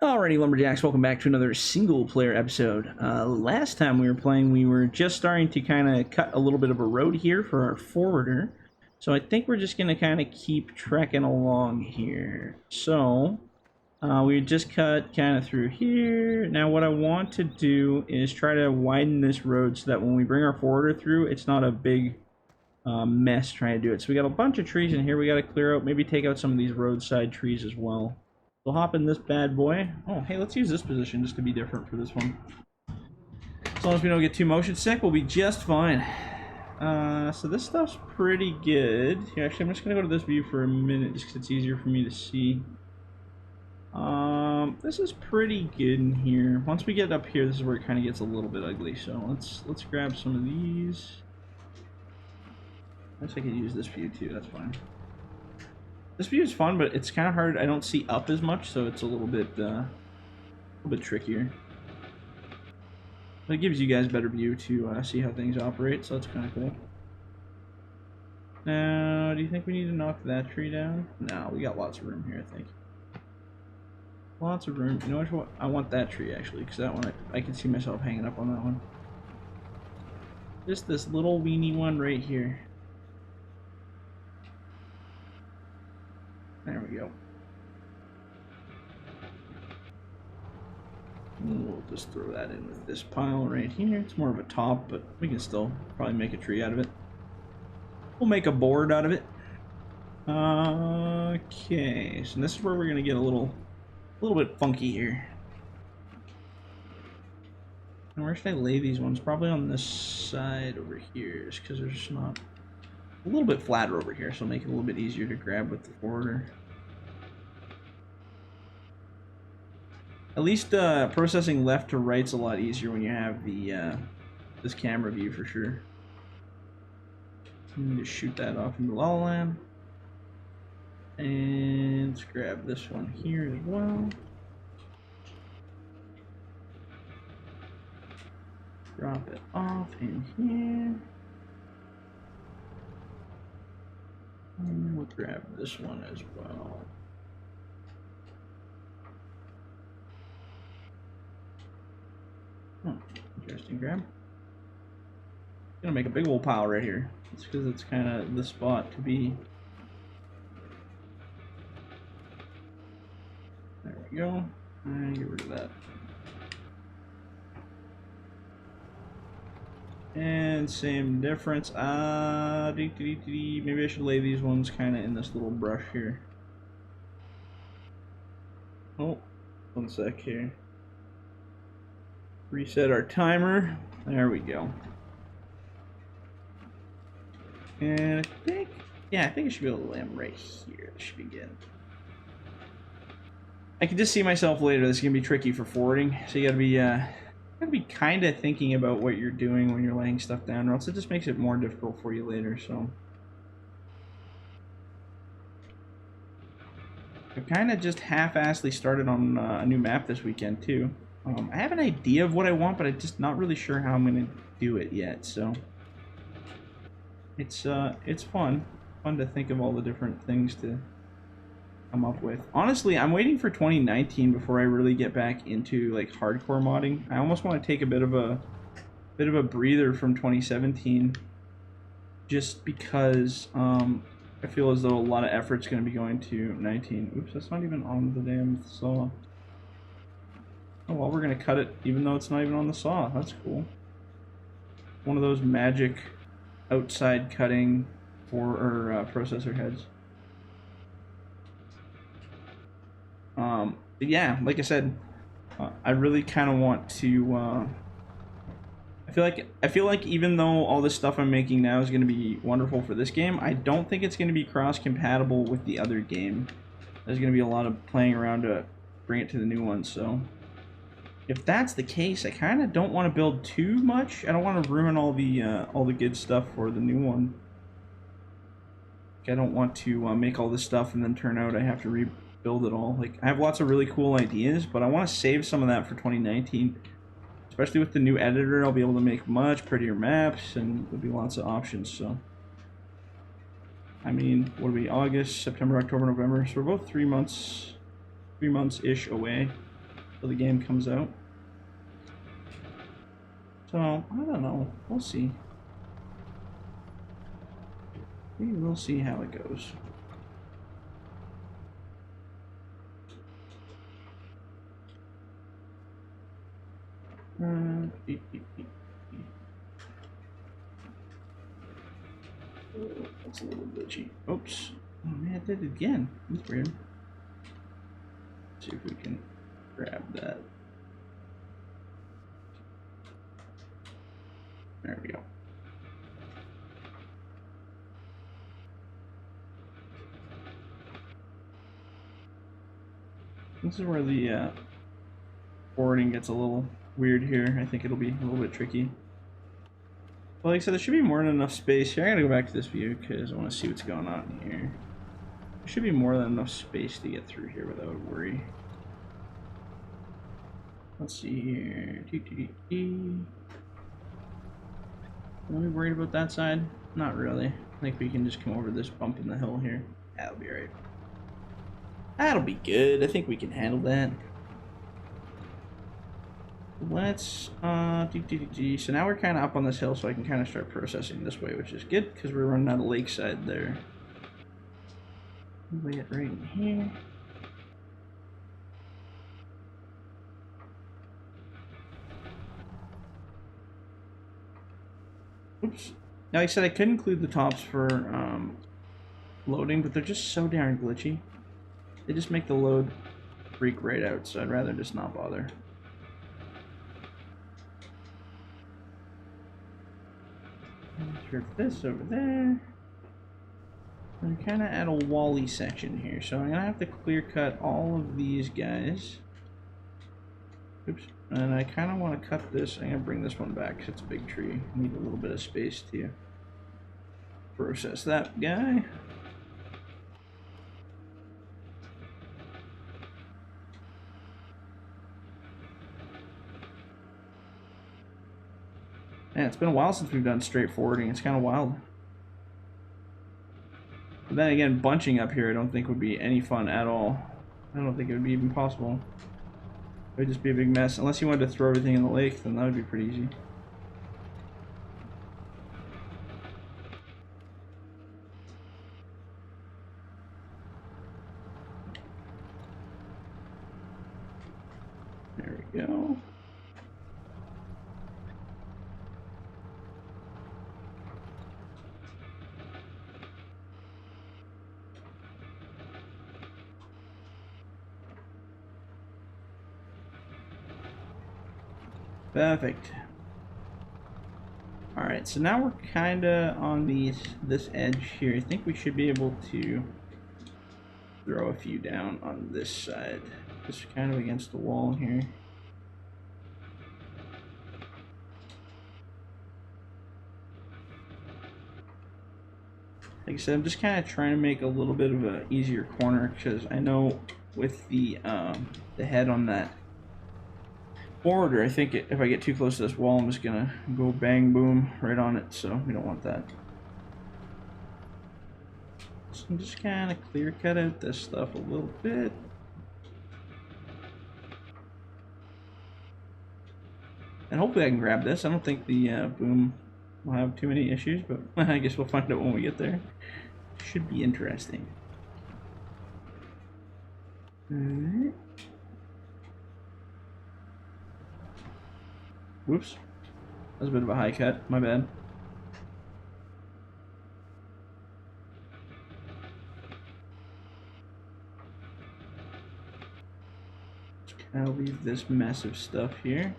Alrighty, Lumberjacks, welcome back to another single-player episode. Last time we were playing, we were just starting to kind of cut a little bit of a road here for our forwarder. So I think we're just going to kind of keep trekking along here. So, we just cut kind of through here. Now what I want to do is try to widen this road so that when we bring our forwarder through, it's not a big mess trying to do it. So we got a bunch of trees in here we got to clear out, maybe take out some of these roadside trees as well. We'll hop in this bad boy. Oh, hey, let's use this position just to be different for this one. As long as we don't get too motion sick, we'll be just fine. So this stuff's pretty good. Here, actually, I'm just going to go to this view for a minute just because it's easier for me to see. This is pretty good in here. Once we get up here, this is where it kind of gets a little bit ugly. So let's grab some of these. I guess I could use this view too. That's fine. This view is fun, but it's kind of hard. I don't see up as much, so it's a little bit trickier. But it gives you guys a better view to see how things operate, so that's kind of cool. Now, do you think we need to knock that tree down? No, we got lots of room here, I think. Lots of room. You know what? I want that tree, actually, because that one, I can see myself hanging up on that one. Just this little weeny one right here. There we go. We'll just throw that in with this pile right here. It's more of a top, but we can still probably make a tree out of it. We'll make a board out of it. Okay, so this is where we're gonna get a little bit funky here. And where should I lay these ones? Probably on this side over here, just because there's not a little bit flatter over here, so it'll make it a little bit easier to grab with the forwarder. At least processing left to right's a lot easier when you have the this camera view for sure. I'm gonna just shoot that off into La La Land. And let's grab this one here as well. Drop it off in here. And we'll grab this one as well. Oh, interesting grab. Gonna make a big old pile right here. It's because it's kind of the spot to be. There we go. And get rid of that. And same difference. Maybe I should lay these ones kind of in this little brush here. Oh, one sec here. Reset our timer. There we go. And I think I should be able to lay them right here. That should be good. I can just see myself later. This is gonna be tricky for forwarding, so you gotta be kind of thinking about what you're doing when you're laying stuff down, or else it just makes it more difficult for you later. So I've kind of just half-assedly started on a new map this weekend too. I have an idea of what I want, but I'm just not really sure how I'm gonna do it yet. So it's fun to think of all the different things to come up with. Honestly, I'm waiting for 2019 before I really get back into like hardcore modding. I almost want to take a bit of a breather from 2017, just because I feel as though a lot of effort's going to be going to 19. Oops, that's not even on the damn saw. Oh well, we're gonna cut it even though it's not even on the saw. That's cool. One of those magic outside cutting processor heads. But yeah, like I said, I really kind of want to. I feel like even though all this stuff I'm making now is going to be wonderful for this game, I don't think it's going to be cross-compatible with the other game. There's going to be a lot of playing around to bring it to the new one. So if that's the case, I kind of don't want to build too much. I don't want to ruin all the good stuff for the new one. I don't want to make all this stuff and then turn out I have to rebuild it all. Like, I have lots of really cool ideas, but I want to save some of that for 2019. Especially with the new editor, I'll be able to make much prettier maps, and there'll be lots of options. So, I mean, what are we? August, September, October, November. So we're both 3 months, 3 months-ish away. till the game comes out. So, I don't know. We'll see. We will see how it goes. That's a little glitchy. Oops. Oh man, I did it again. That's weird. Let's see if we can grab that. There we go. This is where the forwarding gets a little weird here. I think it'll be a little bit tricky. Well, like I said, there should be more than enough space here. I gotta go back to this view because I want to see what's going on here. There should be more than enough space to get through here without worry. Let's see here. Are we worried about that side? Not really. I think we can just come over this bump in the hill here. That'll be right. That'll be good. I think we can handle that. Let's so now we're kind of up on this hill, so I can kind of start processing this way, which is good because we're running out of lakeside there. Lay it right in here. Oops. Now, like I said, I could include the tops for loading, but they're just so darn glitchy. They just make the load freak right out, so I'd rather just not bother. Strip this over there. I'm kind of at a wally section here, so I'm gonna have to clear cut all of these guys. Oops. And I kind of want to cut this. I'm gonna bring this one back because it's a big tree. I need a little bit of space to process that guy. Man, it's been a while since we've done straight forwarding. It's kind of wild. But then again, bunching up here I don't think would be any fun at all. I don't think it would be even possible. It would just be a big mess. Unless you wanted to throw everything in the lake, then that would be pretty easy. There we go. Perfect. Alright, so now we're kinda on this edge here. I think we should be able to throw a few down on this side. Just kind of against the wall here. Like I said, I'm just kind of trying to make a little bit of an easier corner because I know with the head on that forwarder, I think if I get too close to this wall, I'm just gonna go bang boom right on it, so we don't want that. So I'm just kind of clear cut out this stuff a little bit. And hopefully I can grab this. I don't think the boom will have too many issues, but I guess we'll find out when we get there. Should be interesting. Alright. Whoops. That was a bit of a high cut. My bad. I'll leave this mess of stuff here.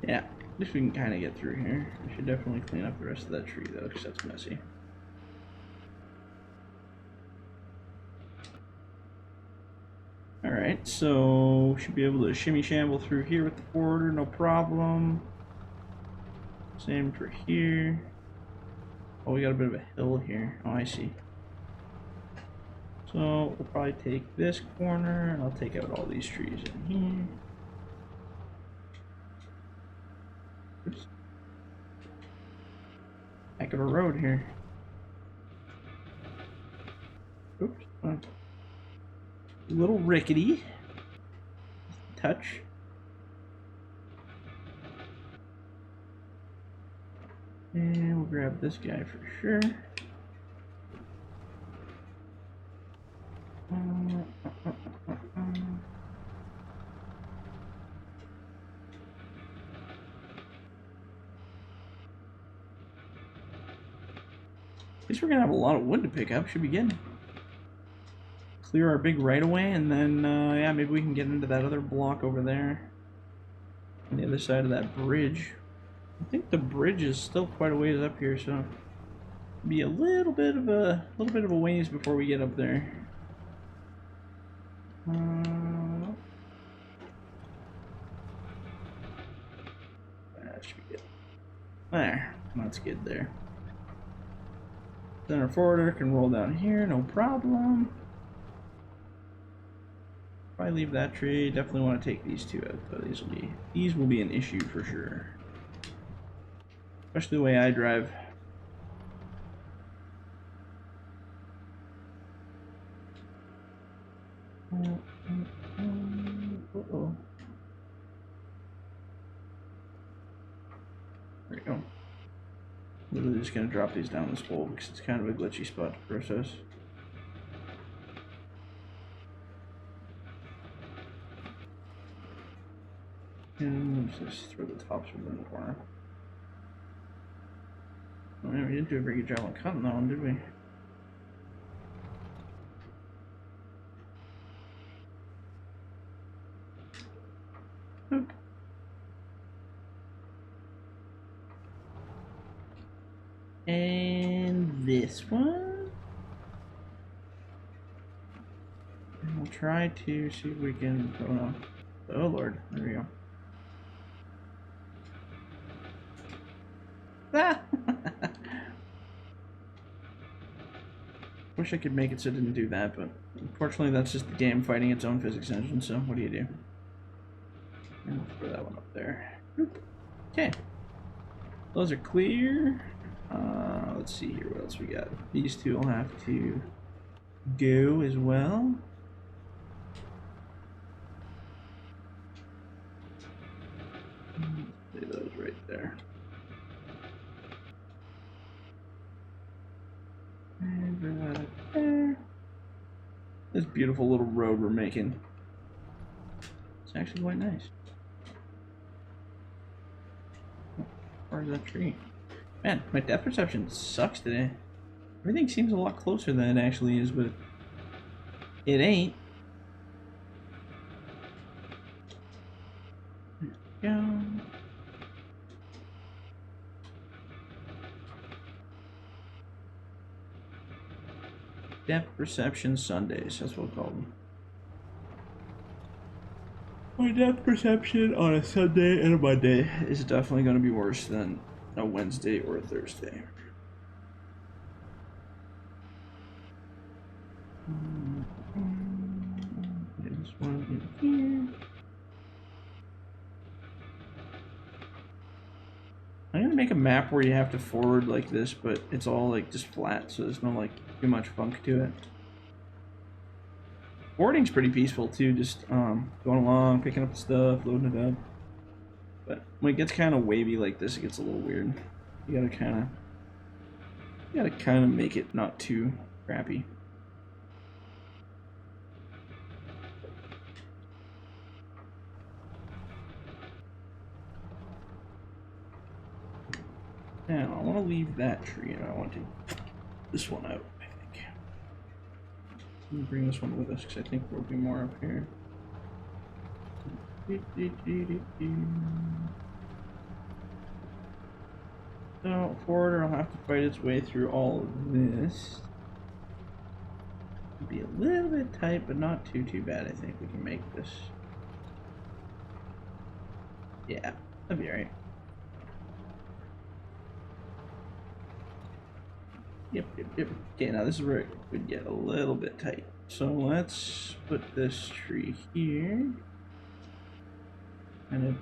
Yeah, if we can kind of get through here. We should definitely clean up the rest of that tree though, because that's messy. Alright, so we should be able to shimmy shamble through here with the forwarder, no problem. Same for here. Oh, we got a bit of a hill here. Oh, I see. So we'll probably take this corner, and I'll take out all these trees in here. Oops. Heck of a road here. Oops. A little rickety. Touch. And we'll grab this guy for sure. At least we're gonna have a lot of wood to pick up. Should be good. Clear our big right away, and then yeah, maybe we can get into that other block over there on the other side of that bridge. I think the bridge is still quite a ways up here, so be a little bit of a ways before we get up there. That should be good. There, that's good there. Then our forwarder can roll down here, no problem. If I leave that tree, definitely want to take these two out though. These will be an issue for sure. Especially the way I drive. Uh-oh. There we go. Literally just gonna drop these down this hole because it's kind of a glitchy spot to process. And let's just throw the tops over in the corner. Oh, yeah, we didn't do a very good job on cutting that one, did we? Oop. And this one. And we'll try to see if we can. Oh no. Oh lord. There we go. Ah! Wish I could make it so it didn't do that, but unfortunately that's just the game fighting its own physics engine, so what do you do? And we'll throw that one up there. Okay. Those are clear. Let's see here, what else we got? These two will have to go as well. Lay those right there. And bring that up there. This beautiful little road we're making. It's actually quite nice. Where's that tree? Man, my depth perception sucks today. Everything seems a lot closer than it actually is, but it ain't. There we go. Depth perception Sundays, that's what we'll call them. My depth perception on a Sunday and a Monday is definitely going to be worse than a Wednesday or a Thursday. This one in here. I'm gonna make a map where you have to forward like this, but it's all like just flat, so there's no like too much funk to it. Forwarding's pretty peaceful too, just going along, picking up the stuff, loading it up. But when it gets kind of wavy like this, it gets a little weird. You gotta kind of make it not too crappy. Now I want to leave that tree, and I want to this one out. I think. Let me bring this one with us because I think there'll be more up here. So forwarder will have to fight its way through all of this. It'll be a little bit tight, but not too bad. I think we can make this. Yeah, that'll be alright. Yep. Okay, now this is where it would get a little bit tight. So let's put this tree here. And then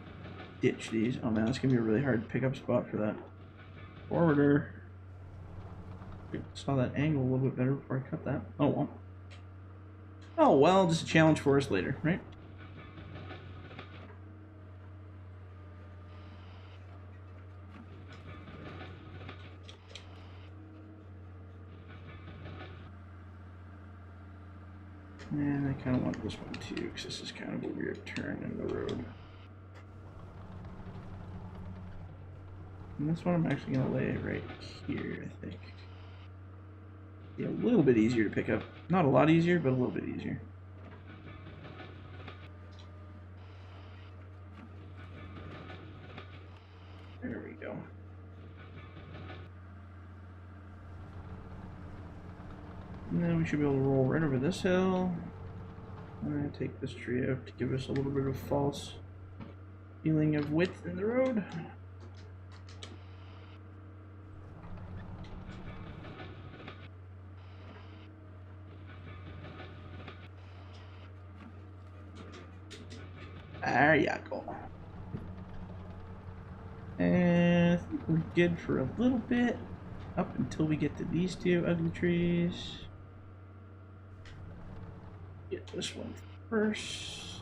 ditch these. Oh man, that's gonna be a really hard pickup spot for that forwarder. Saw that angle a little bit better before I cut that. Oh well. Oh, well, just a challenge for us later, right? And I kind of want this one too, because this is kind of a weird turn in the road. And this one I'm actually going to lay right here, I think. Be a little bit easier to pick up. Not a lot easier, but a little bit easier. There we go. And then we should be able to roll right over this hill. I'm going to take this tree out to give us a little bit of false feeling of width in the road. There you go. And I think we're good for a little bit, up until we get to these two ugly trees. Get this one first.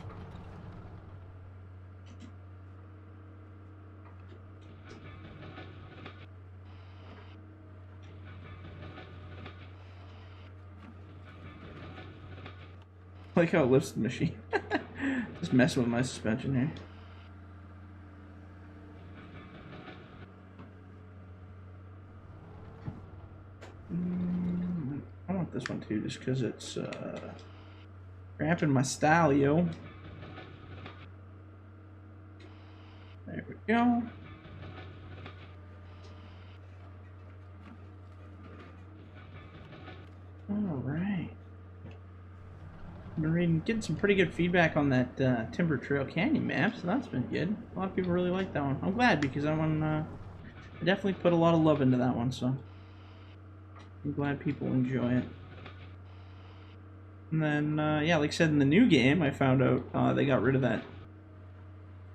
I like how it lifts the machine. Just messing with my suspension here. I want this one too, just because it's cramping my style, yo. There we go. All right. Been getting some pretty good feedback on that Timber Trail Canyon map, so that's been good. A lot of people really like that one. I'm glad, because that one, I definitely put a lot of love into that one, so I'm glad people enjoy it. And then, yeah, like I said, in the new game, I found out they got rid of that.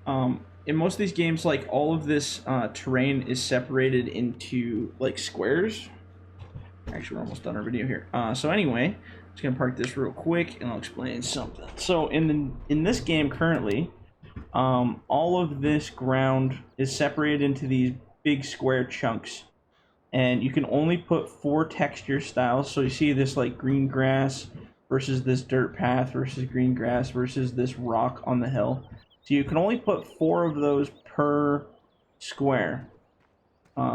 In most of these games, like, all of this terrain is separated into, like, squares. Actually, we're almost done our video here. So anyway, I'm just gonna park this real quick, and I'll explain something. So in this game currently, all of this ground is separated into these big square chunks, and you can only put 4 texture styles. So you see this like green grass versus this dirt path versus green grass versus this rock on the hill. So you can only put 4 of those per square.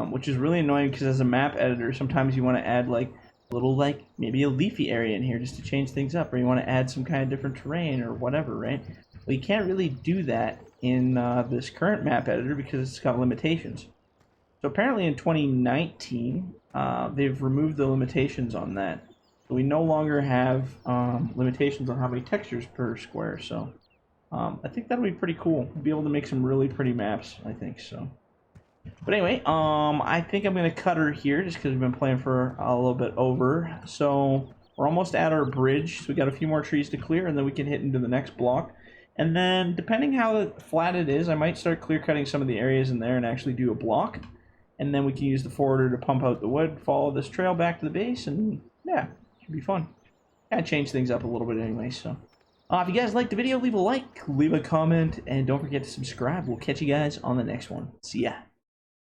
Which is really annoying, because as a map editor, sometimes you want to add like a little, like maybe a leafy area in here just to change things up, or you want to add some kind of different terrain or whatever, right? Well, you can't really do that in this current map editor because it's got limitations. So apparently in 2019, they've removed the limitations on that. So we no longer have limitations on how many textures per square. So I think that'll be pretty cool. We'll be able to make some really pretty maps, I think so. But anyway, I think I'm going to cut her here just because we've been playing for a little bit over. So we're almost at our bridge. So we got a few more trees to clear, and then we can hit into the next block. And then, depending how flat it is, I might start clear cutting some of the areas in there and actually do a block. And then we can use the forwarder to pump out the wood, follow this trail back to the base, and yeah, it should be fun. Kind of change things up a little bit anyway, so. If you guys liked the video, leave a like, leave a comment, and don't forget to subscribe. We'll catch you guys on the next one. See ya.